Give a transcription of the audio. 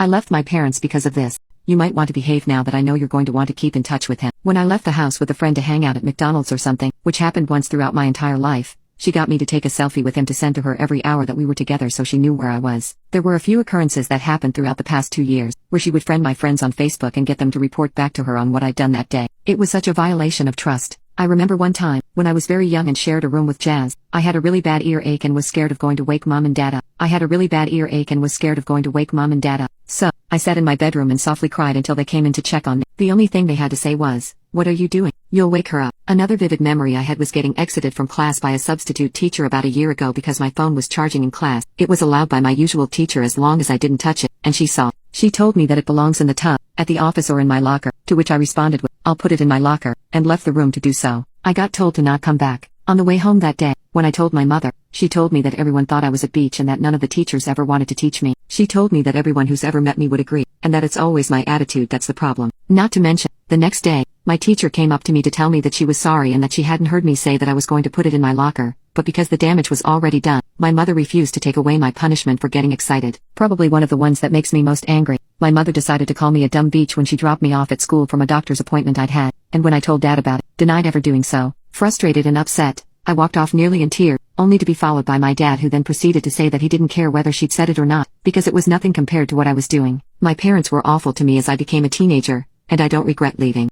I left my parents because of this. You might want to behave now that I know you're going to want to keep in touch with him. When I left the house with a friend to hang out at McDonald's or something, which happened once throughout my entire life, she got me to take a selfie with him to send to her every hour that we were together so she knew where I was. There were a few occurrences that happened throughout the past 2 years, where she would friend my friends on Facebook and get them to report back to her on what I'd done that day. It was such a violation of trust. I remember one time, when I was very young and shared a room with Jazz, I had a really bad earache and was scared of going to wake mom and dad up. So, I sat in my bedroom and softly cried until they came in to check on me. The only thing they had to say was, "What are you doing? You'll wake her up." Another vivid memory I had was getting exited from class by a substitute teacher about a year ago because my phone was charging in class. It was allowed by my usual teacher as long as I didn't touch it, and she saw. She told me that it belongs in the tub, at the office or in my locker, to which I responded with, "I'll put it in my locker," and left the room to do so. I got told to not come back. On the way home that day, when I told my mother, she told me that everyone thought I was at beach and that none of the teachers ever wanted to teach me. She told me that everyone who's ever met me would agree, and that it's always my attitude that's the problem. Not to mention, the next day, my teacher came up to me to tell me that she was sorry and that she hadn't heard me say that I was going to put it in my locker, but because the damage was already done, my mother refused to take away my punishment for getting excited. Probably one of the ones that makes me most angry. My mother decided to call me a dumb bitch when she dropped me off at school from a doctor's appointment I'd had, and when I told Dad about it, denied ever doing so. Frustrated and upset, I walked off nearly in tears, only to be followed by my dad, who then proceeded to say that he didn't care whether she'd said it or not, because it was nothing compared to what I was doing. My parents were awful to me as I became a teenager, and I don't regret leaving.